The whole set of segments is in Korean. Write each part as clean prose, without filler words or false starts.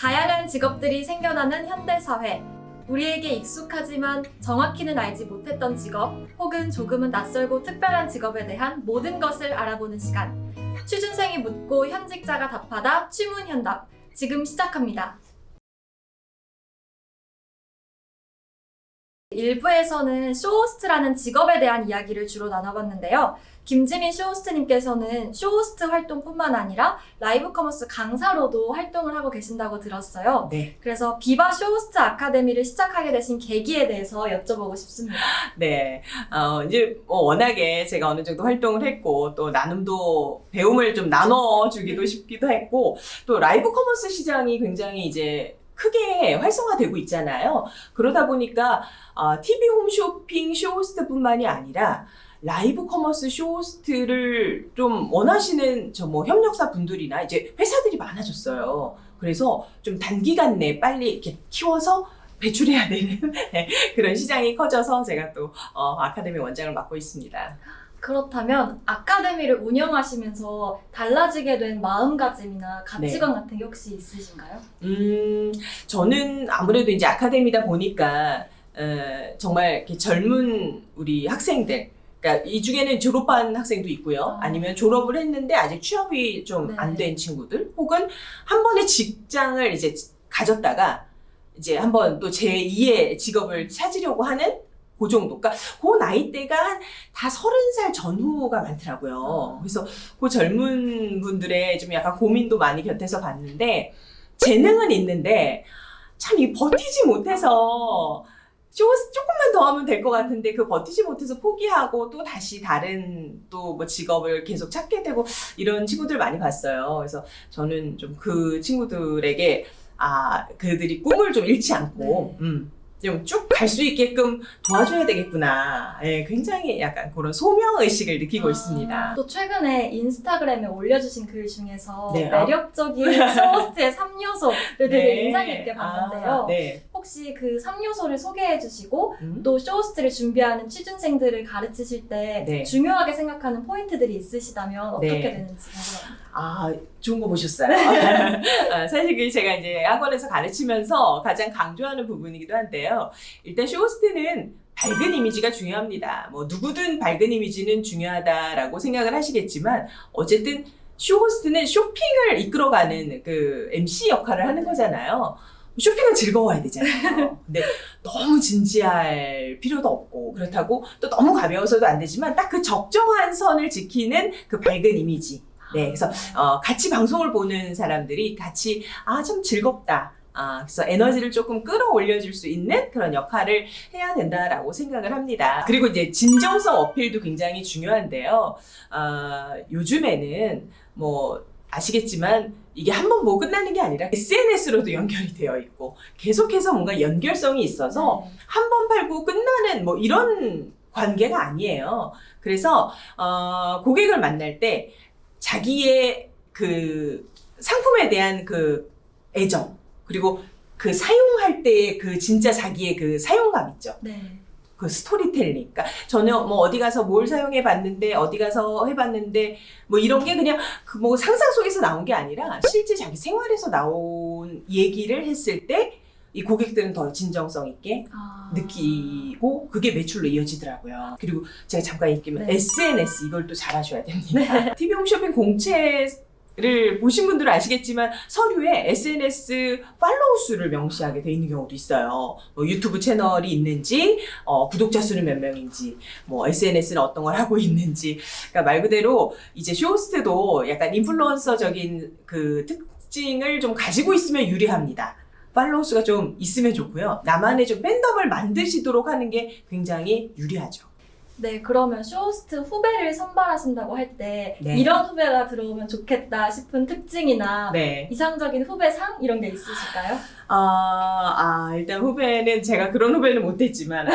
다양한 직업들이 생겨나는 현대사회. 우리에게 익숙하지만 정확히는 알지 못했던 직업, 혹은 조금은 낯설고 특별한 직업에 대한 모든 것을 알아보는 시간. 취준생이 묻고 현직자가 답하다 취문현답. 지금 시작합니다. 1부에서는 쇼호스트라는 직업에 대한 이야기를 주로 나눠봤는데요. 김지민 쇼호스트님께서는 쇼호스트 활동뿐만 아니라 라이브 커머스 강사로도 활동을 하고 계신다고 들었어요. 네. 그래서 비바 쇼호스트 아카데미를 시작하게 되신 계기에 대해서 여쭤보고 싶습니다. 네. 이제 워낙에 제가 어느 정도 활동을 했고, 또 나눔도 배움을 좀 나눠주기도 싶기도 했고, 또 라이브 커머스 시장이 굉장히 이제 크게 활성화되고 있잖아요. 그러다 보니까 TV 홈쇼핑 쇼호스트뿐만이 아니라 라이브 커머스 쇼호스트를 좀 원하시는 협력사 분들이나 이제 회사들이 많아졌어요. 그래서 좀 단기간 내에 빨리 이렇게 키워서 배출해야 되는 그런 시장이 커져서 제가 또 아카데미 원장을 맡고 있습니다. 그렇다면 아카데미를 운영하시면서 달라지게 된 마음가짐이나 가치관 같은 게 혹시 있으신가요? 저는 아무래도 이제 아카데미다 보니까 정말 이렇게 젊은 우리 학생들, 그러니까 이 중에는 졸업한 학생도 있고요. 아니면 졸업을 했는데 아직 취업이 좀 안 된 친구들, 혹은 한 번의 직장을 이제 가졌다가 이제 한번 또 제2의 직업을 찾으려고 하는 그 정도. 그러니까 그 나이대가 다 30살 전후가 많더라고요. 그래서 그 젊은 분들의 좀 약간 고민도 많이 곁에서 봤는데, 재능은 있는데 참 이 버티지 못해서 조금만 더 하면 될 것 같은데 그 버티지 못해서 포기하고 또 다시 다른 또 뭐 직업을 계속 찾게 되고 이런 친구들 많이 봤어요. 그래서 저는 좀 그 친구들에게 그들이 꿈을 좀 잃지 않고 좀 쭉 갈 수 있게끔 도와줘야 되겠구나. 예, 굉장히 약간 그런 소명의식을 느끼고 있습니다. 또 최근에 인스타그램에 올려주신 글 중에서 네. 매력적인 쇼호스트의 3요소를 되게 네. 인상 깊게 봤는데요. 네. 혹시 그 3요소를 소개해 주시고 또 쇼호스트를 준비하는 취준생들을 가르치실 때 네. 중요하게 생각하는 포인트들이 있으시다면 어떻게 네. 되는지 궁금합니다. 좋은 거 보셨어요. 사실 그게 제가 이제 학원에서 가르치면서 가장 강조하는 부분이기도 한데요. 일단 쇼호스트는 밝은 이미지가 중요합니다. 뭐 누구든 밝은 이미지는 중요하다라고 생각을 하시겠지만, 어쨌든 쇼호스트는 쇼핑을 이끌어가는 그 MC 역할을 하는 거잖아요. 쇼핑은 즐거워야 되잖아요. 근데 너무 진지할 필요도 없고, 그렇다고 또 너무 가벼워서도 안 되지만 딱 그 적정한 선을 지키는 그 밝은 이미지. 네, 그래서 같이 방송을 보는 사람들이 같이 참 즐겁다. 그래서 에너지를 조금 끌어올려 줄 수 있는 그런 역할을 해야 된다라고 생각을 합니다. 그리고 이제 진정성 어필도 굉장히 중요한데요. 요즘에는 뭐 아시겠지만 이게 한 번 보고 끝나는 게 아니라 SNS로도 연결이 되어 있고 계속해서 뭔가 연결성이 있어서 한 번 팔고 끝나는 뭐 이런 관계가 아니에요. 그래서 고객을 만날 때 자기의 그 상품에 대한 그 애정, 그리고 그 사용할 때의 그 진짜 자기의 그 사용감 있죠. 네. 그 스토리텔링. 그러니까 저는 뭐 어디 가서 뭘 사용해 봤는데, 어디 가서 해봤는데, 뭐 이런 게 그냥 그 뭐 상상 속에서 나온 게 아니라 실제 자기 생활에서 나온 얘기를 했을 때 이 고객들은 더 진정성 있게 느끼고 그게 매출로 이어지더라고요. 그리고 제가 잠깐 얘기하면 SNS 이걸 또 잘하셔야 됩니다. TV 홈쇼핑 공채를 보신 분들은 아시겠지만 서류에 SNS 팔로우 수를 명시하게 돼 있는 경우도 있어요. 뭐 유튜브 채널이 있는지, 구독자 수는 몇 명인지, 뭐 SNS는 어떤 걸 하고 있는지. 그러니까 말 그대로 이제 쇼호스트도 약간 인플루언서적인 그 특징을 좀 가지고 있으면 유리합니다. 팔로우 수가 좀 있으면 좋고요. 나만의 좀 팬덤을 만드시도록 하는 게 굉장히 유리하죠. 네, 그러면 쇼호스트 후배를 선발하신다고 할 때 네. 이런 후배가 들어오면 좋겠다 싶은 특징이나 네. 이상적인 후배상 이런 게 있으실까요? 일단 후배는 제가 그런 후배는 못했지만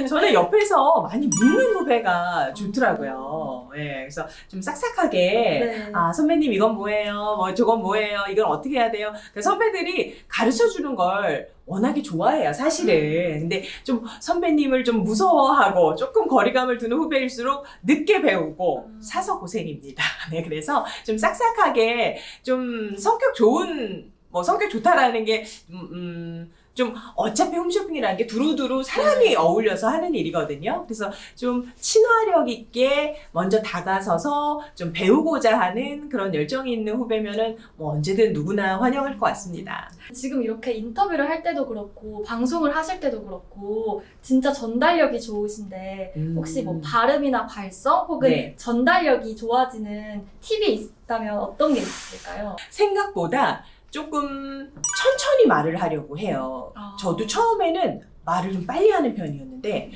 저는 옆에서 많이 묻는 후배가 좋더라고요. 예, 그래서 좀 싹싹하게 선배님 이건 뭐예요? 뭐 저건 뭐예요? 이건 어떻게 해야 돼요? 그래서 선배들이 가르쳐 주는 걸 워낙에 좋아해요, 사실은. 근데 좀 선배님을 좀 무서워하고 조금 거리감을 두는 후배일수록 늦게 배우고 사서 고생입니다. 네, 그래서 좀 싹싹하게 좀 성격 좋은 뭐 성격 좋다라는 게 좀 어차피 홈쇼핑이라는 게 두루두루 사람이 어울려서 하는 일이거든요. 그래서 좀 친화력 있게 먼저 다가서서 좀 배우고자 하는 그런 열정이 있는 후배면은 뭐 언제든 누구나 환영할 것 같습니다. 지금 이렇게 인터뷰를 할 때도 그렇고 방송을 하실 때도 그렇고 진짜 전달력이 좋으신데 혹시 뭐 발음이나 발성 혹은 네. 전달력이 좋아지는 팁이 있다면 어떤 게 있을까요? 생각보다 조금 천천히 말을 하려고 해요. 저도 처음에는 말을 좀 빨리 하는 편이었는데,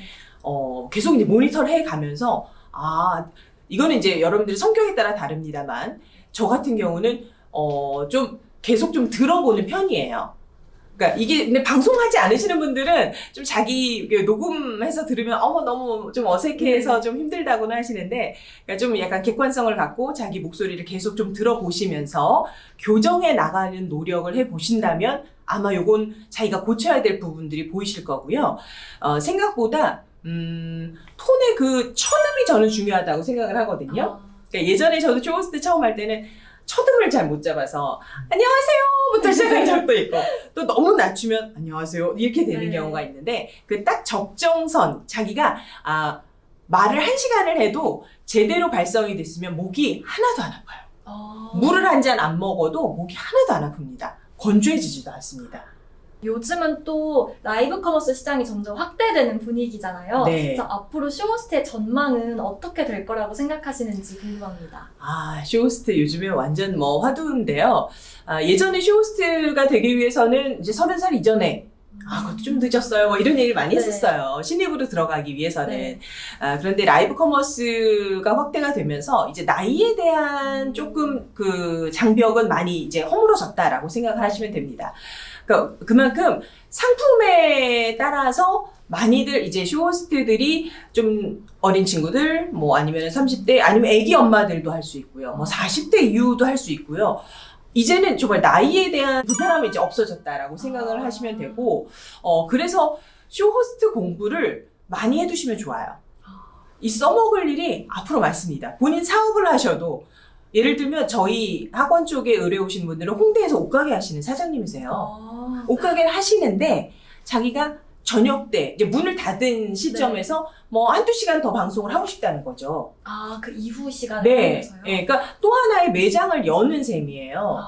계속 이제 모니터를 해 가면서, 이거는 이제 여러분들의 성격에 따라 다릅니다만, 저 같은 경우는, 좀 계속 좀 들어보는 편이에요. 그러니까 이게 근데 방송하지 않으시는 분들은 좀 자기 녹음해서 들으면 너무 좀 어색해서 좀 힘들다고는 하시는데, 그러니까 좀 약간 객관성을 갖고 자기 목소리를 계속 좀 들어보시면서 교정해 나가는 노력을 해 보신다면 아마 요건 자기가 고쳐야 될 부분들이 보이실 거고요. 생각보다 톤의 그 첫음이 저는 중요하다고 생각을 하거든요. 그러니까 예전에 저도 쇼호스트 처음 할 때는 첫음을 잘 못 잡아서 안녕하세요부터 시작하는 적도 있고 또 너무 낮추면 안녕하세요 이렇게 되는 경우가 있는데 그 딱 적정선 자기가 말을 1시간을 해도 제대로 발성이 됐으면 목이 하나도 안 아파요. 물을 한 잔 안 먹어도 목이 하나도 안 아픕니다. 건조해지지도 않습니다. 요즘은 또 라이브 커머스 시장이 점점 확대되는 분위기잖아요. 네. 그래서 앞으로 쇼호스트의 전망은 어떻게 될 거라고 생각하시는지 궁금합니다. 쇼호스트 요즘에 완전 뭐 화두인데요. 예전에 쇼호스트가 되기 위해서는 이제 30살 이전에 그것도 좀 늦었어요. 뭐 이런 얘기를 많이 했었어요. 신입으로 들어가기 위해서는. 네. 그런데 라이브 커머스가 확대가 되면서 이제 나이에 대한 조금 그 장벽은 많이 이제 허물어졌다라고 생각을 하시면 됩니다. 그러니까 그만큼 상품에 따라서 많이들 이제 쇼호스트들이 좀 어린 친구들, 뭐 아니면 30대, 아니면 애기 엄마들도 할 수 있고요. 뭐 40대 이후도 할 수 있고요. 이제는 정말 나이에 대한 불편함이 이제 없어졌다라고 생각을 하시면 되고, 그래서 쇼호스트 공부를 많이 해두시면 좋아요. 이 써먹을 일이 앞으로 많습니다. 본인 사업을 하셔도, 예를 들면 저희 학원 쪽에 의뢰 오신 분들은 홍대에서 옷가게 하시는 사장님이세요. 옷가게를 하시는데, 자기가 저녁 때, 이제 문을 닫은 시점에서 뭐 한두 시간 더 방송을 하고 싶다는 거죠. 그 이후 시간에 네. 하면서요? 네. 그러니까 또 하나의 매장을 여는 셈이에요.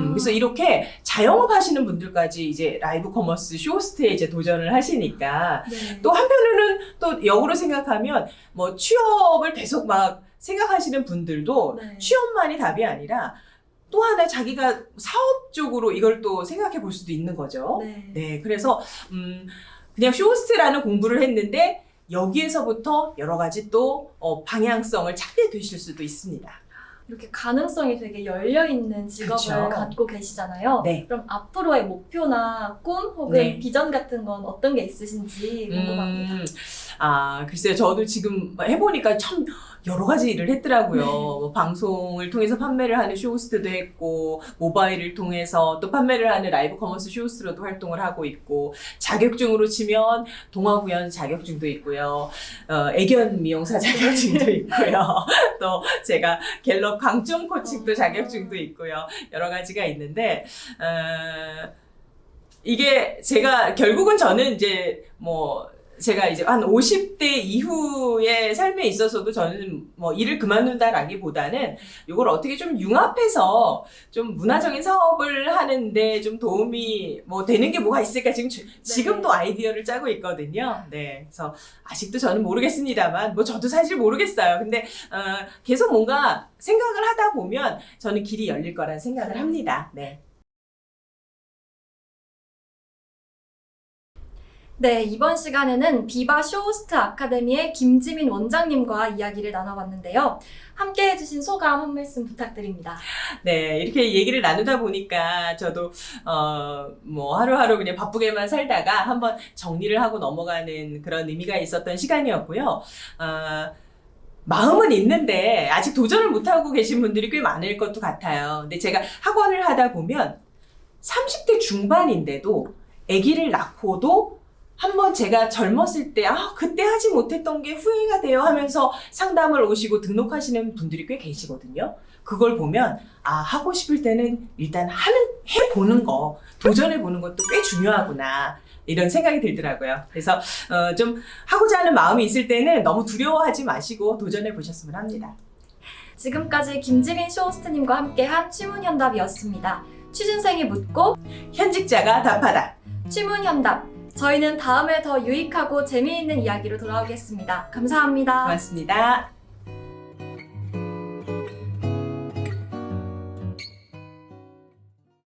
그래서 이렇게 자영업 하시는 분들까지 이제 라이브 커머스 쇼호스트에 이제 도전을 하시니까 네. 또 한편으로는 또 역으로 생각하면 뭐 취업을 계속 막 생각하시는 분들도 네. 취업만이 답이 아니라 또 하나 자기가 사업적으로 이걸 또 생각해 볼 수도 있는 거죠. 네. 그래서 그냥 쇼호스트라는 공부를 했는데 여기에서부터 여러 가지 또 방향성을 찾게 되실 수도 있습니다. 이렇게 가능성이 되게 열려있는 직업을 그쵸. 갖고 계시잖아요. 네. 그럼 앞으로의 목표나 꿈 혹은 네. 비전 같은 건 어떤 게 있으신지 궁금합니다. 글쎄요. 저도 지금 해보니까 참 여러 가지 일을 했더라고요. 뭐 방송을 통해서 판매를 하는 쇼호스트도 했고, 모바일을 통해서 또 판매를 하는 라이브 커머스 쇼호스트로도 활동을 하고 있고, 자격증으로 치면 동아구연 자격증도 있고요. 애견 미용사 자격증도 있고요. 또 제가 갤럽 강점 코칭도 자격증도 있고요. 여러 가지가 있는데, 이게 제가 결국은 저는 이제 제가 이제 한 50대 이후의 삶에 있어서도 저는 뭐 일을 그만둔다라기보다는 이걸 어떻게 좀 융합해서 좀 문화적인 사업을 하는데 좀 도움이 뭐 되는 게 뭐가 있을까 지금도 아이디어를 짜고 있거든요. 네. 그래서 아직도 저는 모르겠습니다만 뭐 저도 사실 모르겠어요. 근데 계속 뭔가 생각을 하다 보면 저는 길이 열릴 거라는 생각을 합니다. 네. 네, 이번 시간에는 비바 쇼호스트 아카데미의 김지민 원장님과 이야기를 나눠봤는데요. 함께 해주신 소감 한 말씀 부탁드립니다. 네, 이렇게 얘기를 나누다 보니까 저도 뭐 하루하루 그냥 바쁘게만 살다가 한번 정리를 하고 넘어가는 그런 의미가 있었던 시간이었고요. 마음은 있는데 아직 도전을 못하고 계신 분들이 꽤 많을 것도 같아요. 근데 제가 학원을 하다 보면 30대 중반인데도 아기를 낳고도 한번 제가 젊었을 때 그때 하지 못했던 게 후회가 돼요 하면서 상담을 오시고 등록하시는 분들이 꽤 계시거든요. 그걸 보면 하고 싶을 때는 일단 해보는 거, 도전해보는 것도 꽤 중요하구나 이런 생각이 들더라고요. 그래서 좀 하고자 하는 마음이 있을 때는 너무 두려워하지 마시고 도전해보셨으면 합니다. 지금까지 김지민 쇼호스트님과 함께한 취문현답이었습니다. 취준생이 묻고 현직자가 답하다. 취문현답. 저희는 다음에 더 유익하고 재미있는 이야기로 돌아오겠습니다. 감사합니다. 고맙습니다.